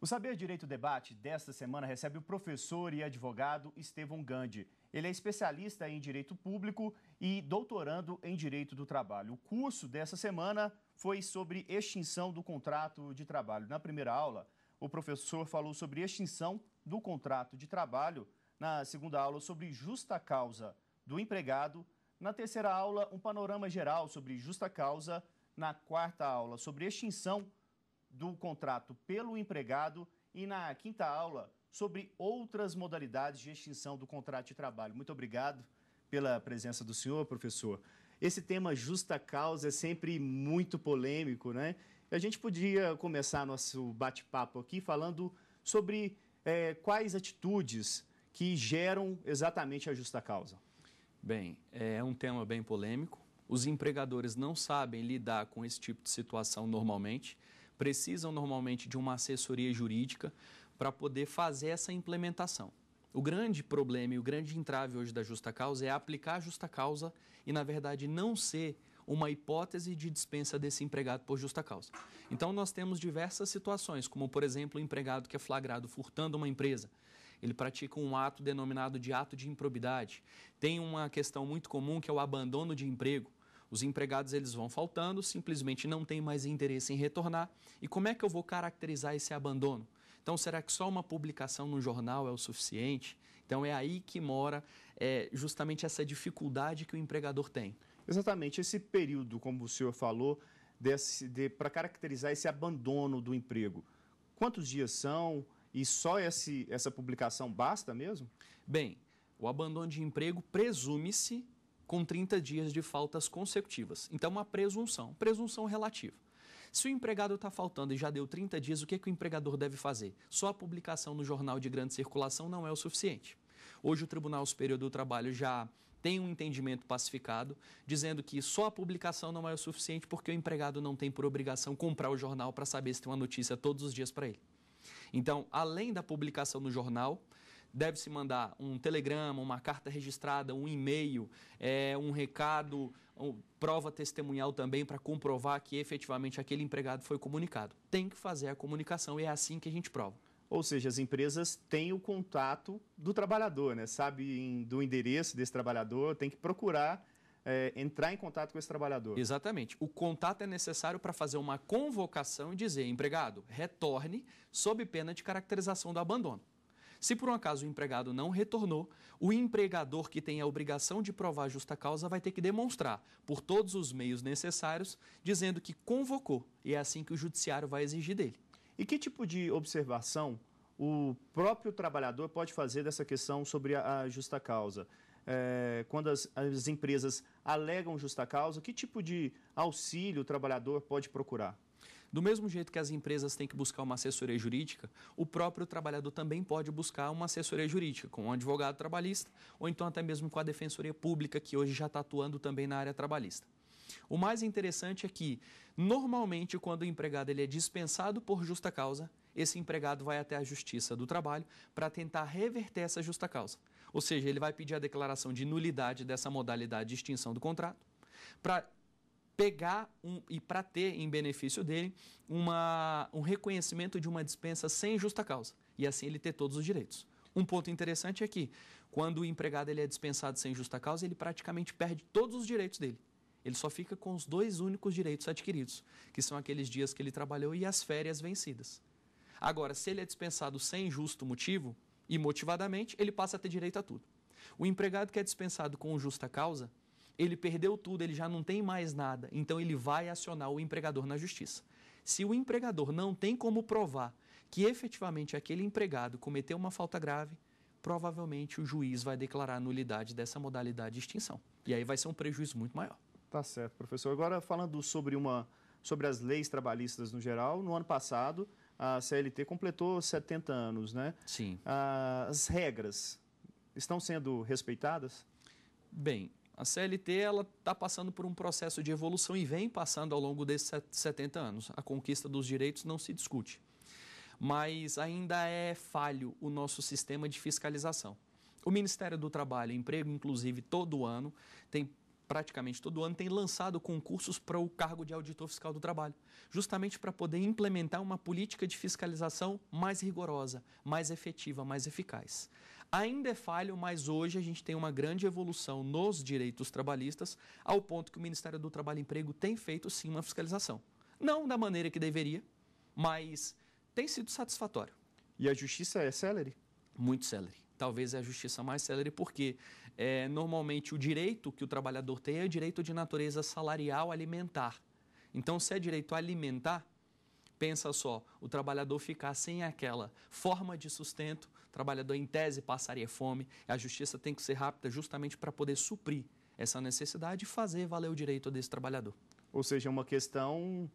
O Saber Direito Debate desta semana recebe o professor e advogado Estevão Gandhi. Ele é especialista em Direito Público e doutorando em Direito do Trabalho. O curso dessa semana foi sobre extinção do contrato de trabalho. Na primeira aula, o professor falou sobre extinção do contrato de trabalho. Na segunda aula, sobre justa causa do empregado. Na terceira aula, um panorama geral sobre justa causa. Na quarta aula, sobre extinção do contrato pelo empregado. E na quinta aula, sobre outras modalidades de extinção do contrato de trabalho. Muito obrigado pela presença do senhor, professor. Esse tema justa causa é sempre muito polêmico, né? A gente podia começar nosso bate-papo aqui falando sobre quais atitudes que geram exatamente a justa causa. Bem, é um tema bem polêmico. Os empregadores não sabem lidar com esse tipo de situação normalmente, precisam normalmente de uma assessoria jurídica para poder fazer essa implementação. O grande problema e o grande entrave hoje da justa causa é aplicar a justa causa e, na verdade, não ser uma hipótese de dispensa desse empregado por justa causa. Então, nós temos diversas situações, como, por exemplo, o empregado que é flagrado furtando uma empresa. Ele pratica um ato denominado de ato de improbidade. Tem uma questão muito comum que é o abandono de emprego. Os empregados eles vão faltando, simplesmente não têm mais interesse em retornar. E como é que eu vou caracterizar esse abandono? Então, será que só uma publicação no jornal é o suficiente? Então, é aí que mora justamente essa dificuldade que o empregador tem. Exatamente, esse período, como o senhor falou, para caracterizar esse abandono do emprego. Quantos dias são e só essa publicação basta mesmo? Bem, o abandono de emprego presume-se com 30 dias de faltas consecutivas. Então, uma presunção relativa. Se o empregado está faltando e já deu 30 dias, o que o empregador deve fazer? Só a publicação no jornal de grande circulação não é o suficiente. Hoje o Tribunal Superior do Trabalho já tem um entendimento pacificado, dizendo que só a publicação não é o suficiente porque o empregado não tem por obrigação comprar o jornal para saber se tem uma notícia todos os dias para ele. Então, além da publicação no jornal, deve-se mandar um telegrama, uma carta registrada, um e-mail, um recado, prova testemunhal também para comprovar que efetivamente aquele empregado foi comunicado. Tem que fazer a comunicação e é assim que a gente prova. Ou seja, as empresas têm o contato do trabalhador, né? Sabe do endereço desse trabalhador, tem que procurar entrar em contato com esse trabalhador. Exatamente. O contato é necessário para fazer uma convocação e dizer, empregado, retorne sob pena de caracterização do abandono. Se por um acaso o empregado não retornou, o empregador que tem a obrigação de provar a justa causa vai ter que demonstrar, por todos os meios necessários, dizendo que convocou. E é assim que o judiciário vai exigir dele. E que tipo de observação o próprio trabalhador pode fazer dessa questão sobre a justa causa? Quando as empresas alegam justa causa, que tipo de auxílio o trabalhador pode procurar? Do mesmo jeito que as empresas têm que buscar uma assessoria jurídica, o próprio trabalhador também pode buscar uma assessoria jurídica, com um advogado trabalhista ou então até mesmo com a Defensoria Pública, que hoje já está atuando também na área trabalhista. O mais interessante é que, normalmente, quando o empregado ele é dispensado por justa causa, esse empregado vai até a Justiça do Trabalho para tentar reverter essa justa causa. Ou seja, ele vai pedir a declaração de nulidade dessa modalidade de extinção do contrato para pegar e para ter em benefício dele um reconhecimento de uma dispensa sem justa causa e assim ele ter todos os direitos. Um ponto interessante é que quando o empregado ele é dispensado sem justa causa, ele praticamente perde todos os direitos dele. Ele só fica com os 2 únicos direitos adquiridos, que são aqueles dias que ele trabalhou e as férias vencidas. Agora, se ele é dispensado sem justo motivo, imotivadamente, ele passa a ter direito a tudo. O empregado que é dispensado com justa causa, ele perdeu tudo, ele já não tem mais nada, então ele vai acionar o empregador na justiça. Se o empregador não tem como provar que efetivamente aquele empregado cometeu uma falta grave, provavelmente o juiz vai declarar a nulidade dessa modalidade de extinção. E aí vai ser um prejuízo muito maior. Tá certo, professor. Agora, falando sobre as leis trabalhistas no geral, no ano passado, a CLT completou 70 anos, né? Sim. As regras estão sendo respeitadas? Bem, a CLT ela está passando por um processo de evolução e vem passando ao longo desses 70 anos. A conquista dos direitos não se discute. Mas ainda é falho o nosso sistema de fiscalização. O Ministério do Trabalho e Emprego, inclusive, todo ano, tem praticamente todo ano, tem lançado concursos para o cargo de auditor fiscal do trabalho, justamente para poder implementar uma política de fiscalização mais rigorosa, mais efetiva, mais eficaz. Ainda é falho, mas hoje a gente tem uma grande evolução nos direitos trabalhistas, ao ponto que o Ministério do Trabalho e Emprego tem feito, sim, uma fiscalização. Não da maneira que deveria, mas tem sido satisfatório. E a justiça é célere? Muito célere. Talvez é a justiça mais célere porque, normalmente, o direito que o trabalhador tem é o direito de natureza salarial alimentar. Então, se é direito alimentar, pensa só, o trabalhador ficar sem aquela forma de sustento, o trabalhador, em tese, passaria fome. A justiça tem que ser rápida justamente para poder suprir essa necessidade e fazer valer o direito desse trabalhador. Ou seja, é uma questão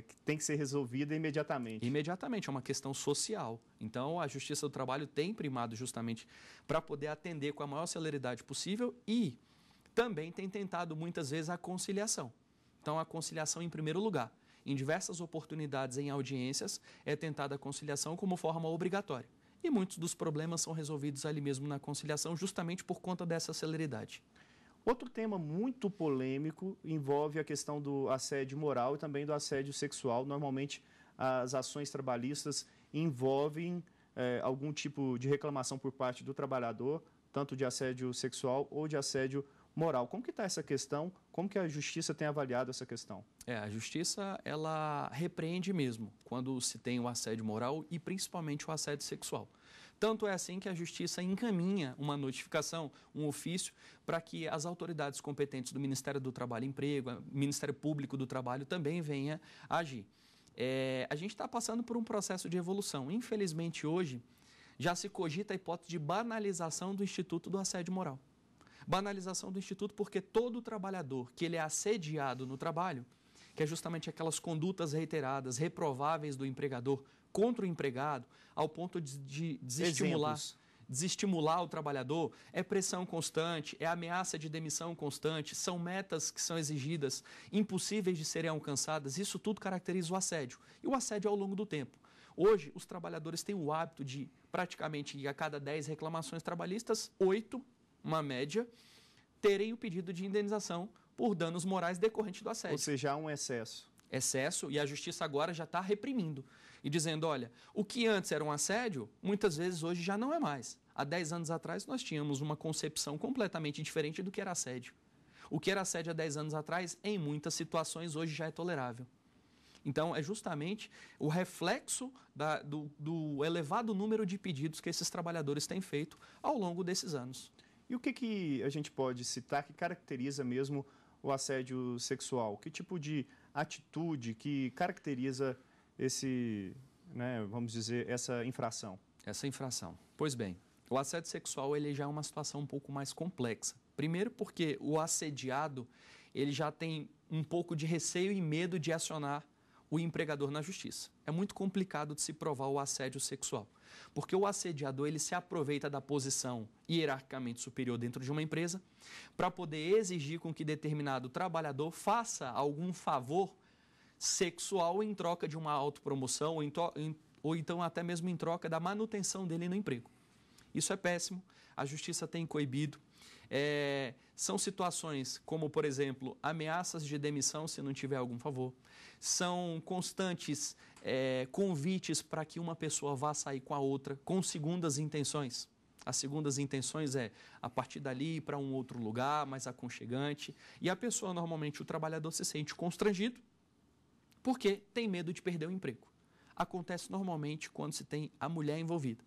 que tem que ser resolvida imediatamente. Imediatamente, é uma questão social. Então, a Justiça do Trabalho tem primado justamente para poder atender com a maior celeridade possível e também tem tentado muitas vezes a conciliação. Então, a conciliação em primeiro lugar. Em diversas oportunidades em audiências, é tentada a conciliação como forma obrigatória. E muitos dos problemas são resolvidos ali mesmo na conciliação, justamente por conta dessa celeridade. Outro tema muito polêmico envolve a questão do assédio moral e também do assédio sexual. Normalmente, as ações trabalhistas envolvem algum tipo de reclamação por parte do trabalhador, tanto de assédio sexual ou de assédio moral. Como que está essa questão? Como que a Justiça tem avaliado essa questão? A Justiça, ela repreende mesmo quando se tem o assédio moral e principalmente o assédio sexual. Tanto é assim que a Justiça encaminha uma notificação, um ofício, para que as autoridades competentes do Ministério do Trabalho e Emprego, Ministério Público do Trabalho, também venha agir. A gente está passando por um processo de evolução. Infelizmente, hoje, já se cogita a hipótese de banalização do Instituto do Assédio Moral. Banalização do Instituto porque todo trabalhador que ele é assediado no trabalho, que é justamente aquelas condutas reiteradas, reprováveis do empregador contra o empregado, ao ponto de desestimular o trabalhador, é pressão constante, é ameaça de demissão constante, são metas que são exigidas, impossíveis de serem alcançadas, isso tudo caracteriza o assédio. E o assédio ao longo do tempo. Hoje, os trabalhadores têm o hábito de, praticamente, a cada 10 reclamações trabalhistas, 8, uma média, terem o pedido de indenização por danos morais decorrentes do assédio. Ou seja, há um excesso. Excesso, e a Justiça agora já está reprimindo e dizendo, olha, o que antes era um assédio, muitas vezes hoje já não é mais. Há 10 anos atrás nós tínhamos uma concepção completamente diferente do que era assédio. O que era assédio há 10 anos atrás, em muitas situações, hoje já é tolerável. Então, é justamente o reflexo do elevado número de pedidos que esses trabalhadores têm feito ao longo desses anos. E o que a gente pode citar que caracteriza mesmo o assédio sexual? Que tipo de atitude que caracteriza vamos dizer, essa infração? Essa infração. Pois bem, o assédio sexual ele já é uma situação um pouco mais complexa. Primeiro porque o assediado ele já tem um pouco de receio e medo de acionar o empregador na justiça. É muito complicado de se provar o assédio sexual, porque o assediador ele se aproveita da posição hierarquicamente superior dentro de uma empresa para poder exigir com que determinado trabalhador faça algum favor sexual em troca de uma autopromoção ou então até mesmo em troca da manutenção dele no emprego. Isso é péssimo, a justiça tem coibido. São situações como, por exemplo, ameaças de demissão se não tiver algum favor. São constantes convites para que uma pessoa vá sair com a outra com segundas intenções. As segundas intenções a partir dali ir para um outro lugar mais aconchegante. E a pessoa, normalmente, o trabalhador se sente constrangido porque tem medo de perder o emprego. Acontece normalmente quando se tem a mulher envolvida.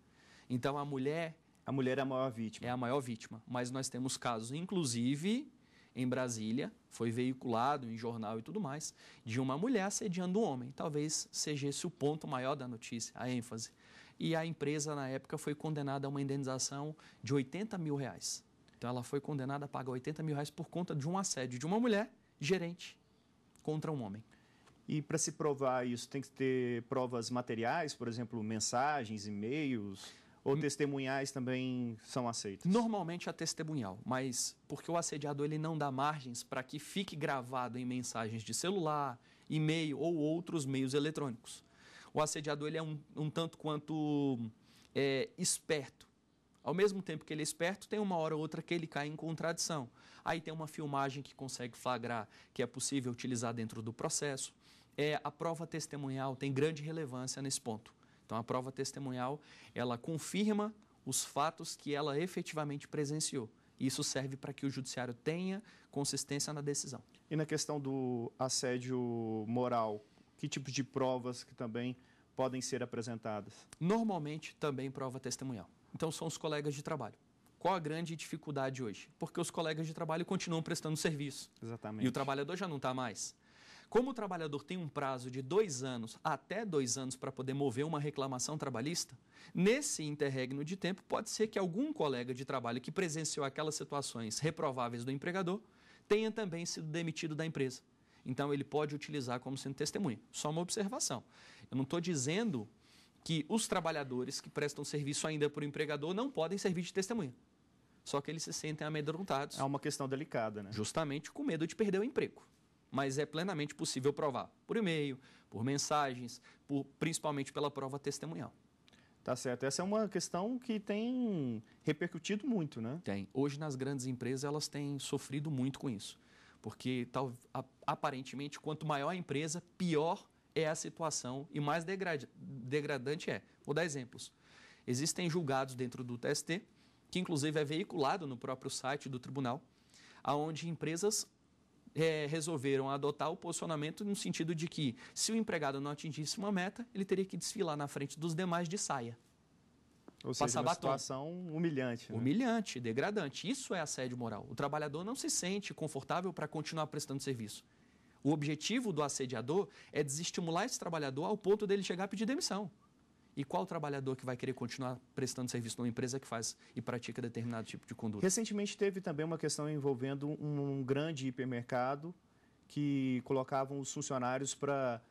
Então, a mulher é a maior vítima. É a maior vítima. Mas nós temos casos, inclusive, em Brasília, foi veiculado em jornal e tudo mais, de uma mulher assediando um homem. Talvez seja esse o ponto maior da notícia, a ênfase. E a empresa, na época, foi condenada a uma indenização de R$80 mil. Então, ela foi condenada a pagar R$80 mil por conta de um assédio de uma mulher, gerente, contra um homem. E para se provar isso, tem que ter provas materiais, por exemplo, mensagens, e-mails, ou testemunhais também são aceitas? Normalmente é testemunhal, mas porque o assediador ele não dá margens para que fique gravado em mensagens de celular, e-mail ou outros meios eletrônicos. O assediador ele é um tanto quanto esperto Ao mesmo tempo que ele é esperto, tem uma hora ou outra que ele cai em contradição. Aí tem uma filmagem que consegue flagrar que é possível utilizar dentro do processo. A prova testemunhal tem grande relevância nesse ponto. Então, a prova testemunhal, ela confirma os fatos que ela efetivamente presenciou. Isso serve para que o judiciário tenha consistência na decisão. E na questão do assédio moral, que tipos de provas que também podem ser apresentadas? Normalmente, também prova testemunhal. Então, são os colegas de trabalho. Qual a grande dificuldade hoje? Porque os colegas de trabalho continuam prestando serviço. Exatamente. E o trabalhador já não está mais. Como o trabalhador tem um prazo de 2 anos, até 2 anos, para poder mover uma reclamação trabalhista, nesse interregno de tempo, pode ser que algum colega de trabalho que presenciou aquelas situações reprováveis do empregador tenha também sido demitido da empresa. Então, ele pode utilizar como sendo testemunha. Só uma observação. Eu não estou dizendo que os trabalhadores que prestam serviço ainda para o empregador não podem servir de testemunha. Só que eles se sentem amedrontados. É uma questão delicada, né? Justamente com medo de perder o emprego. Mas é plenamente possível provar por e-mail, por mensagens, principalmente pela prova testemunhal. Tá certo. Essa é uma questão que tem repercutido muito, né? Tem. Hoje, nas grandes empresas, elas têm sofrido muito com isso. Porque, aparentemente, quanto maior a empresa, pior é a situação e mais degradante é. Vou dar exemplos. Existem julgados dentro do TST, que inclusive é veiculado no próprio site do tribunal, onde empresas resolveram adotar o posicionamento no sentido de que, se o empregado não atingisse uma meta, ele teria que desfilar na frente dos demais de saia. Ou seja, uma situação humilhante. Né? Humilhante, degradante. Isso é assédio moral. O trabalhador não se sente confortável para continuar prestando serviço. O objetivo do assediador é desestimular esse trabalhador ao ponto dele chegar a pedir demissão. E qual trabalhador que vai querer continuar prestando serviço numa empresa que faz e pratica determinado tipo de conduta? Recentemente teve também uma questão envolvendo um grande hipermercado que colocavam os funcionários para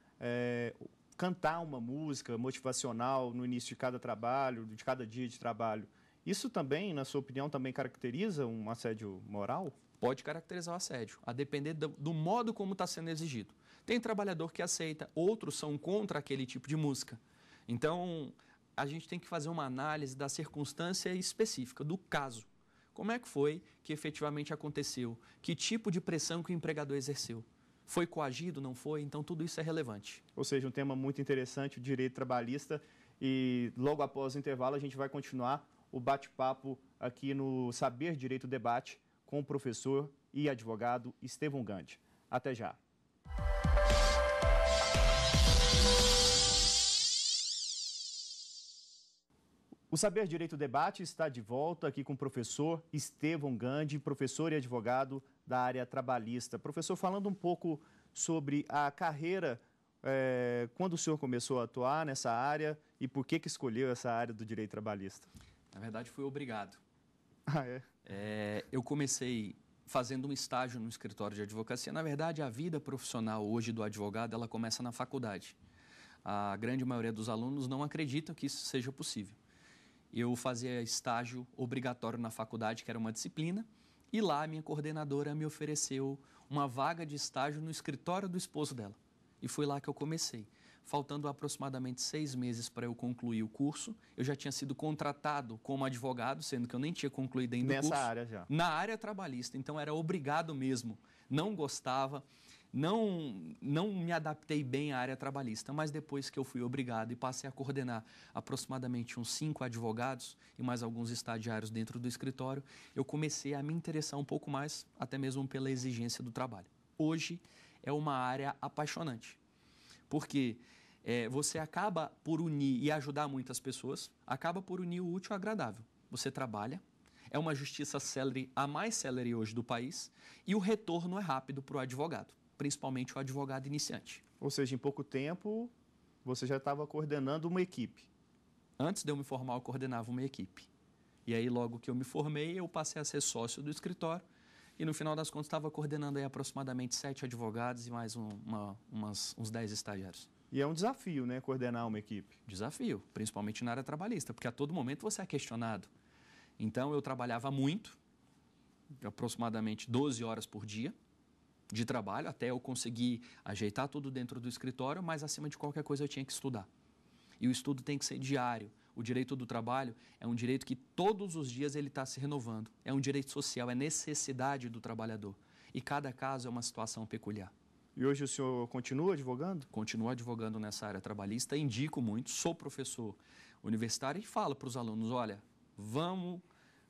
cantar uma música motivacional no início de cada trabalho, de cada dia de trabalho. Isso também, na sua opinião, também caracteriza um assédio moral? Pode caracterizar o assédio, a depender do modo como está sendo exigido. Tem trabalhador que aceita, outros são contra aquele tipo de música. Então, a gente tem que fazer uma análise da circunstância específica, do caso. Como é que foi que efetivamente aconteceu? Que tipo de pressão que o empregador exerceu? Foi coagido, não foi? Então, tudo isso é relevante. Ou seja, um tema muito interessante, o direito trabalhista. E logo após o intervalo, a gente vai continuar o bate-papo aqui no Saber Direito Debate com o professor e advogado Estevão Gandhi. Até já. O Saber Direito Debate está de volta aqui com o professor Estevão Gandhi, professor e advogado da área trabalhista. Professor, falando um pouco sobre a carreira, quando o senhor começou a atuar nessa área e por que escolheu essa área do direito trabalhista? Na verdade, fui obrigado. Ah, é? Eu comecei fazendo um estágio no escritório de advocacia. Na verdade, a vida profissional hoje do advogado, ela começa na faculdade. A grande maioria dos alunos não acreditam que isso seja possível. Eu fazia estágio obrigatório na faculdade, que era uma disciplina, e lá a minha coordenadora me ofereceu uma vaga de estágio no escritório do esposo dela. E foi lá que eu comecei. Faltando aproximadamente 6 meses para eu concluir o curso, eu já tinha sido contratado como advogado, sendo que eu nem tinha concluído ainda o curso. Nessa área já? Na área trabalhista, então era obrigado mesmo. Não gostava. Não me adaptei bem à área trabalhista, mas depois que eu fui obrigado e passei a coordenar aproximadamente uns 5 advogados e mais alguns estagiários dentro do escritório, eu comecei a me interessar um pouco mais, até mesmo pela exigência do trabalho. Hoje é uma área apaixonante, porque você acaba por unir e ajudar muitas pessoas, acaba por unir o útil ao agradável. Você trabalha, é uma justiça célere, a mais célere hoje do país, e o retorno é rápido para o advogado, principalmente o advogado iniciante. Ou seja, em pouco tempo, você já estava coordenando uma equipe. Antes de eu me formar, eu coordenava uma equipe. E aí, logo que eu me formei, eu passei a ser sócio do escritório e, no final das contas, estava coordenando aí aproximadamente 7 advogados e mais uns 10 estagiários. E é um desafio, né, coordenar uma equipe? Desafio, principalmente na área trabalhista, porque a todo momento você é questionado. Então, eu trabalhava muito, aproximadamente 12 horas por dia de trabalho, até eu conseguir ajeitar tudo dentro do escritório, mas acima de qualquer coisa eu tinha que estudar. E o estudo tem que ser diário. O direito do trabalho é um direito que todos os dias ele está se renovando. É um direito social, é necessidade do trabalhador. E cada caso é uma situação peculiar. E hoje o senhor continua advogando? Continuo advogando nessa área trabalhista, indico muito, sou professor universitário e falo para os alunos, olha, vamos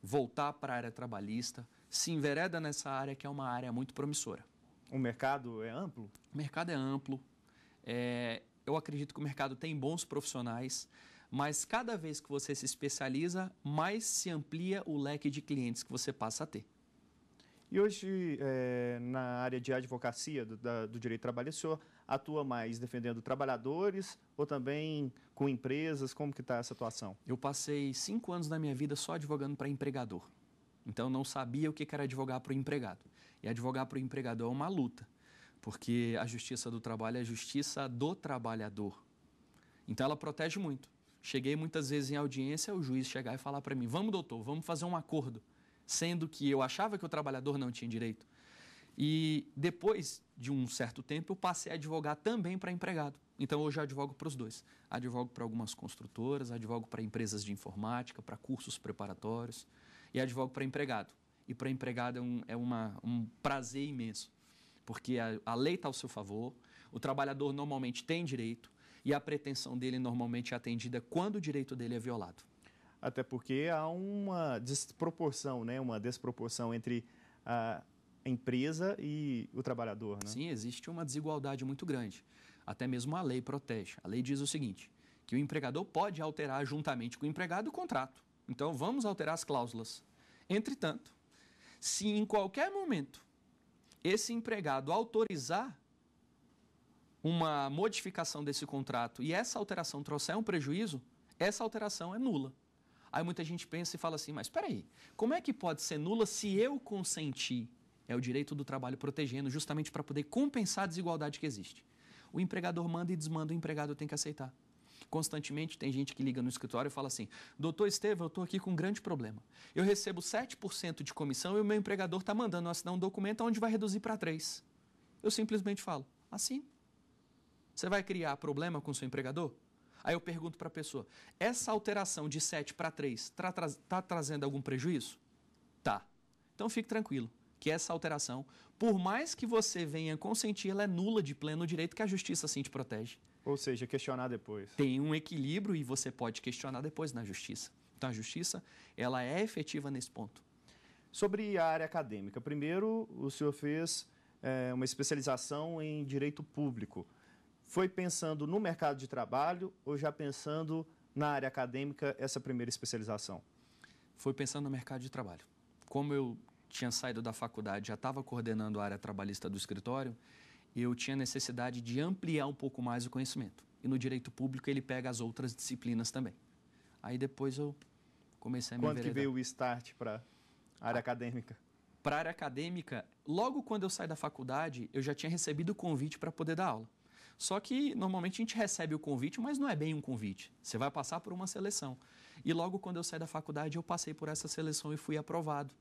voltar para a área trabalhista, se envereda nessa área que é uma área muito promissora. O mercado é amplo? O mercado é amplo, eu acredito que o mercado tem bons profissionais, mas cada vez que você se especializa, mais se amplia o leque de clientes que você passa a ter. E hoje, na área de advocacia do direito trabalhista, o senhor atua mais defendendo trabalhadores ou também com empresas? Como que está essa atuação? Eu passei 5 anos da minha vida só advogando para empregador. Então, não sabia o que era advogar para o empregado. E advogar para o empregador é uma luta, porque a justiça do trabalho é a justiça do trabalhador. Então, ela protege muito. Cheguei muitas vezes em audiência, o juiz chegar e falar para mim, vamos doutor, vamos fazer um acordo, sendo que eu achava que o trabalhador não tinha direito. E depois de um certo tempo, eu passei a advogar também para empregado. Então, hoje eu advogo para os dois. Advogo para algumas construtoras, advogo para empresas de informática, para cursos preparatórios e advogo para empregado. E para empregado é um prazer imenso, porque a lei está ao seu favor, o trabalhador normalmente tem direito, e a pretensão dele normalmente é atendida quando o direito dele é violado. Até porque há uma desproporção, né? Uma desproporção entre a empresa e o trabalhador, né? Sim, existe uma desigualdade muito grande. Até mesmo a lei protege. A lei diz o seguinte, que o empregador pode alterar juntamente com o empregado o contrato. Então, vamos alterar as cláusulas. Entretanto, se em qualquer momento esse empregado autorizar uma modificação desse contrato e essa alteração trouxer um prejuízo, essa alteração é nula. Aí muita gente pensa e fala assim, mas espera aí, como é que pode ser nula se eu consenti? É o direito do trabalho protegendo, justamente para poder compensar a desigualdade que existe. O empregador manda e desmanda, o empregado tem que aceitar. Constantemente tem gente que liga no escritório e fala assim, doutor Estevão, eu estou aqui com um grande problema. Eu recebo 7% de comissão e o meu empregador está mandando eu assinar um documento onde vai reduzir para 3%. Eu simplesmente falo, assim. Você vai criar problema com o seu empregador? Aí eu pergunto para a pessoa, essa alteração de 7 para 3 está trazendo algum prejuízo? Tá. Então fique tranquilo, que essa alteração, por mais que você venha consentir, ela é nula de pleno direito que a justiça assim te protege. Ou seja, questionar depois. Tem um equilíbrio e você pode questionar depois na justiça. Então a justiça, ela é efetiva nesse ponto. Sobre a área acadêmica, primeiro o senhor fez uma especialização em direito público. Foi pensando no mercado de trabalho ou já pensando na área acadêmica essa primeira especialização? Foi pensando no mercado de trabalho. Como eu tinha saído da faculdade, já estava coordenando a área trabalhista do escritório, eu tinha necessidade de ampliar um pouco mais o conhecimento. E no direito público ele pega as outras disciplinas também. Aí depois eu comecei a me enveredar. Quando que veio o start para a área acadêmica? Para a área acadêmica, logo quando eu saí da faculdade, eu já tinha recebido o convite para poder dar aula. Só que normalmente a gente recebe o convite, mas não é bem um convite. Você vai passar por uma seleção. E logo quando eu saí da faculdade, eu passei por essa seleção e fui aprovado.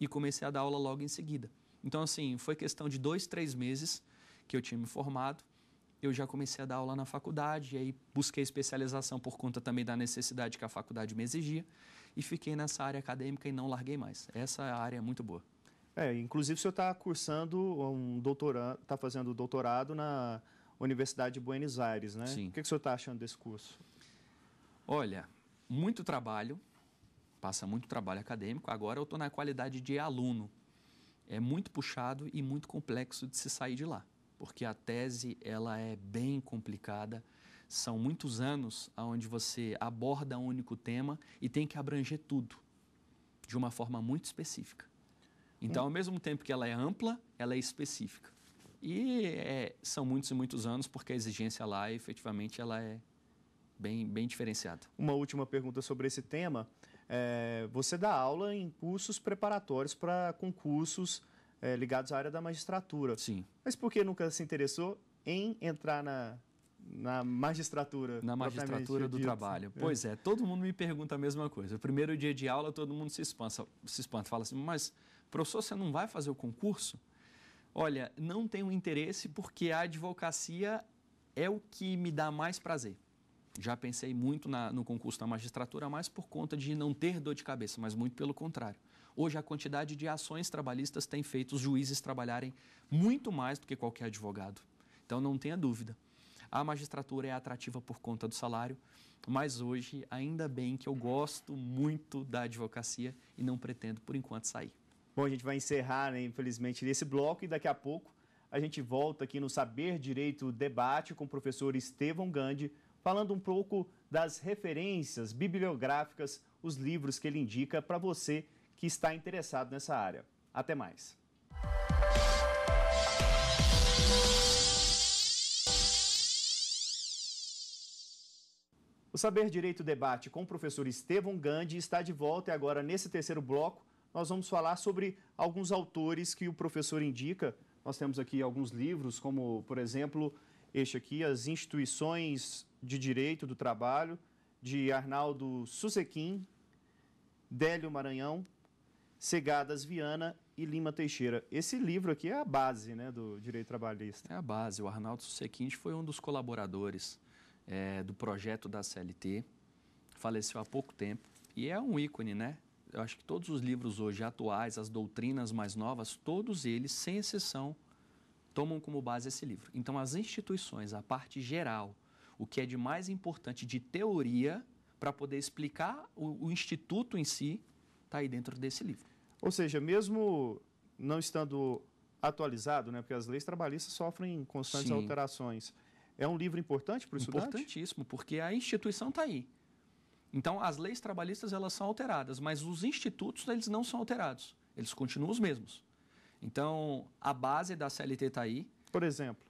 E comecei a dar aula logo em seguida. Então, assim, foi questão de 2, 3 meses que eu tinha me formado. Eu já comecei a dar aula na faculdade, e aí busquei especialização por conta também da necessidade que a faculdade me exigia. E fiquei nessa área acadêmica e não larguei mais. Essa área é muito boa. Inclusive o senhor está cursando está fazendo doutorado na Universidade de Buenos Aires, né? Sim. O que o senhor está achando desse curso? Olha, muito trabalho, passa muito trabalho acadêmico. Agora eu estou na qualidade de aluno. É muito puxado e muito complexo de se sair de lá, porque a tese ela é bem complicada. São muitos anos onde você aborda um único tema e tem que abranger tudo de uma forma muito específica. Então, ao mesmo tempo que ela é ampla, ela é específica. E são muitos e muitos anos, porque a exigência lá, efetivamente, ela é bem diferenciada. Uma última pergunta sobre esse tema. Você dá aula em cursos preparatórios para concursos ligados à área da magistratura. Sim. Mas por que nunca se interessou em entrar na magistratura? Na magistratura do trabalho. Pois é, todo mundo me pergunta a mesma coisa. O primeiro dia de aula, todo mundo se espanta. Fala assim, mas, professor, você não vai fazer o concurso? Olha, não tenho interesse porque a advocacia é o que me dá mais prazer. Já pensei muito no concurso da magistratura, mais por conta de não ter dor de cabeça, mas muito pelo contrário. Hoje, a quantidade de ações trabalhistas tem feito os juízes trabalharem muito mais do que qualquer advogado. Então, não tenha dúvida. A magistratura é atrativa por conta do salário, mas hoje, ainda bem que eu gosto muito da advocacia e não pretendo, por enquanto, sair. Bom, a gente vai encerrar, né, infelizmente, esse bloco e daqui a pouco a gente volta aqui no Saber Direito Debate com o professor Estevão Gandhi, falando um pouco das referências bibliográficas, os livros que ele indica para você que está interessado nessa área. Até mais. O Saber Direito Debate com o professor Estevão Gandhi está de volta e agora, nesse terceiro bloco, nós vamos falar sobre alguns autores que o professor indica. Nós temos aqui alguns livros, como, por exemplo, este aqui, As Instituições de Direito do Trabalho, de Arnaldo Susequim, Délio Maranhão, Segadas Viana e Lima Teixeira. Esse livro aqui é a base, né, do direito trabalhista. É a base. O Arnaldo Susequim foi um dos colaboradores do projeto da CLT, faleceu há pouco tempo e é um ícone, né? Eu acho que todos os livros hoje atuais, as doutrinas mais novas, todos eles, sem exceção, tomam como base esse livro. Então, as instituições, a parte geral, o que é de mais importante de teoria para poder explicar o instituto em si, está aí dentro desse livro. Ou seja, mesmo não estando atualizado, né, porque as leis trabalhistas sofrem constantes Sim. alterações, é um livro importante para o estudante? Importantíssimo, porque a instituição está aí. Então, as leis trabalhistas, elas são alteradas, mas os institutos, eles não são alterados. Eles continuam os mesmos. Então, a base da CLT está aí. Por exemplo?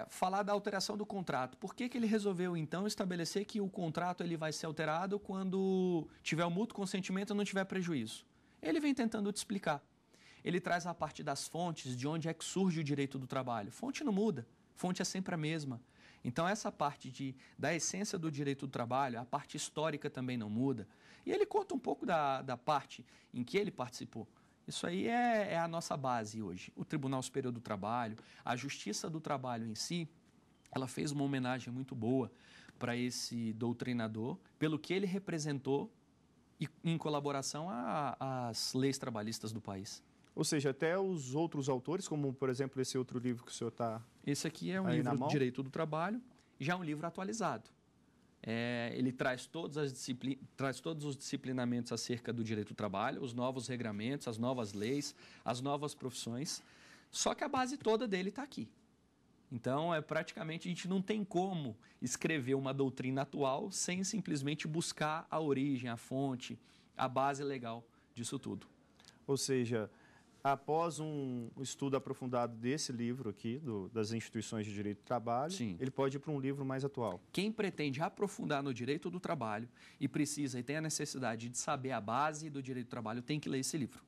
Falar da alteração do contrato. Por que ele resolveu, então, estabelecer que o contrato ele vai ser alterado quando tiver o mútuo consentimento e não tiver prejuízo? Ele vem tentando te explicar. Ele traz a parte das fontes, de onde é que surge o direito do trabalho. Fonte não muda, fonte é sempre a mesma. Então, essa parte da essência do direito do trabalho, a parte histórica também não muda. E ele conta um pouco da parte em que ele participou. Isso aí é a nossa base hoje. O Tribunal Superior do Trabalho, a Justiça do Trabalho em si, ela fez uma homenagem muito boa para esse doutrinador, pelo que ele representou e em colaboração às leis trabalhistas do país. Ou seja, até os outros autores, como, por exemplo, esse outro livro que o senhor está... Esse aqui é um livro de Direito do Trabalho, já é um livro atualizado. Ele traz todos os disciplinamentos acerca do direito do trabalho, os novos regramentos, as novas leis, as novas profissões, só que a base toda dele está aqui. Então, praticamente, a gente não tem como escrever uma doutrina atual sem simplesmente buscar a origem, a fonte, a base legal disso tudo. Ou seja, após um estudo aprofundado desse livro aqui, das instituições de direito do trabalho, Sim. Ele pode ir para um livro mais atual. Quem pretende aprofundar no direito do trabalho e precisa e tem a necessidade de saber a base do direito do trabalho tem que ler esse livro.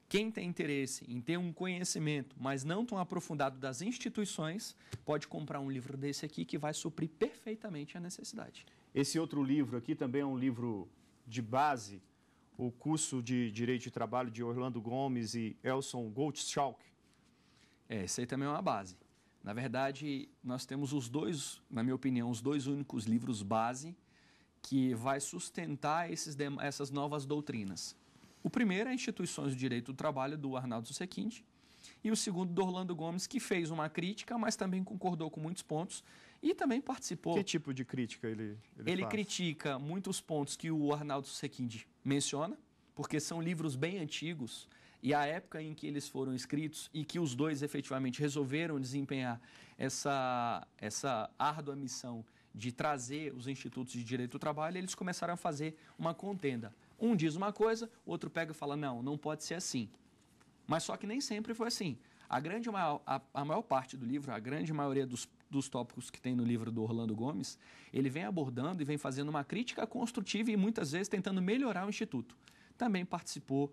Quem tem interesse em ter um conhecimento, mas não tão aprofundado das instituições, pode comprar um livro desse aqui que vai suprir perfeitamente a necessidade. Esse outro livro aqui também é um livro de base, o curso de Direito de Trabalho de Orlando Gomes e Elson Gottschalk. Esse aí também é uma base. Na verdade, nós temos os dois, na minha opinião, os dois únicos livros base que vai sustentar essas novas doutrinas. O primeiro é Instituições do Direito do Trabalho, do Arnaldo Susequim, e o segundo, do Orlando Gomes, que fez uma crítica, mas também concordou com muitos pontos e também participou. Que tipo de crítica ele faz? Critica muitos pontos que o Arnaldo Susequim menciona, porque são livros bem antigos e a época em que eles foram escritos e que os dois efetivamente resolveram desempenhar essa árdua missão de trazer os institutos de direito do trabalho, eles começaram a fazer uma contenda. Um diz uma coisa, o outro pega e fala, não pode ser assim. Mas só que nem sempre foi assim. A maior parte do livro, a grande maioria dos tópicos que tem no livro do Orlando Gomes, ele vem abordando e vem fazendo uma crítica construtiva e muitas vezes tentando melhorar o Instituto. Também participou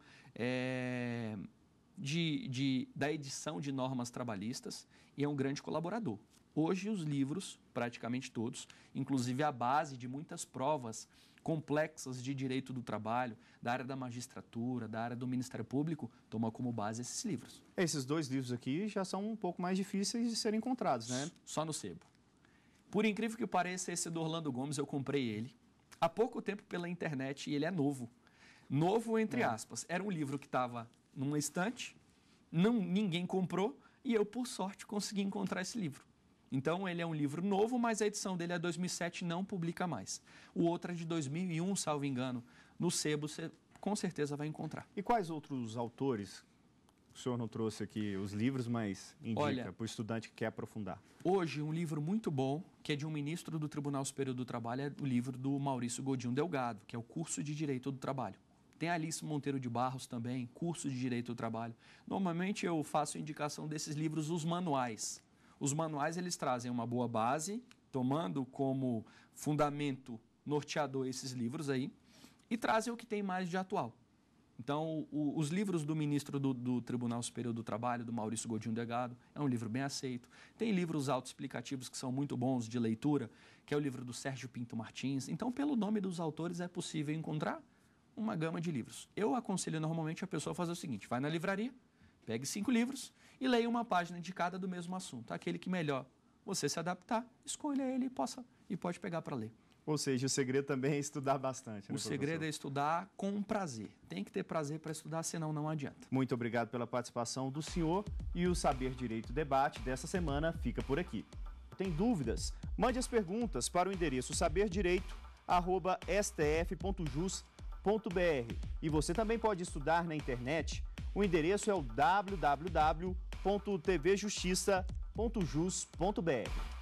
da edição de normas trabalhistas e é um grande colaborador. Hoje os livros, praticamente todos, inclusive a base de muitas provas complexas de direito do trabalho, da área da magistratura, da área do Ministério Público, toma como base esses livros. Esses dois livros aqui já são um pouco mais difíceis de serem encontrados, né? Só no sebo. Por incrível que pareça, esse do Orlando Gomes, eu comprei ele há pouco tempo pela internet e ele é novo. Novo, entre aspas. Era um livro que estava numa estante, ninguém comprou e eu, por sorte, consegui encontrar esse livro. Então, ele é um livro novo, mas a edição dele é 2007, não publica mais. O outro é de 2001, salvo engano. No sebo, você com certeza vai encontrar. E quais outros autores? O senhor não trouxe aqui os livros, mas indica para o estudante que quer aprofundar. Hoje, um livro muito bom, que é de um ministro do Tribunal Superior do Trabalho, é o livro do Maurício Godinho Delgado, que é o Curso de Direito do Trabalho. Tem a Alice Monteiro de Barros também, Curso de Direito do Trabalho. Normalmente eu faço indicação desses livros, os manuais. Os manuais, eles trazem uma boa base, tomando como fundamento norteador esses livros aí, e trazem o que tem mais de atual. Então, os livros do ministro do Tribunal Superior do Trabalho, do Maurício Godinho Delgado, é um livro bem aceito. Tem livros autoexplicativos que são muito bons de leitura, que é o livro do Sérgio Pinto Martins. Então, pelo nome dos autores, é possível encontrar uma gama de livros. Eu aconselho normalmente a pessoa a fazer o seguinte: vai na livraria, pegue 5 livros e leia uma página de cada do mesmo assunto. Aquele que melhor você se adaptar, escolha ele e pode pegar para ler. Ou seja, o segredo também é estudar bastante, né, O segredo é estudar com prazer. Tem que ter prazer para estudar, senão não adianta. Muito obrigado pela participação do senhor, e o Saber Direito Debate dessa semana fica por aqui. Tem dúvidas? Mande as perguntas para o endereço saberdireito@stf.jus.br. E você também pode estudar na internet. O endereço é o www.tvjustiça.jus.br.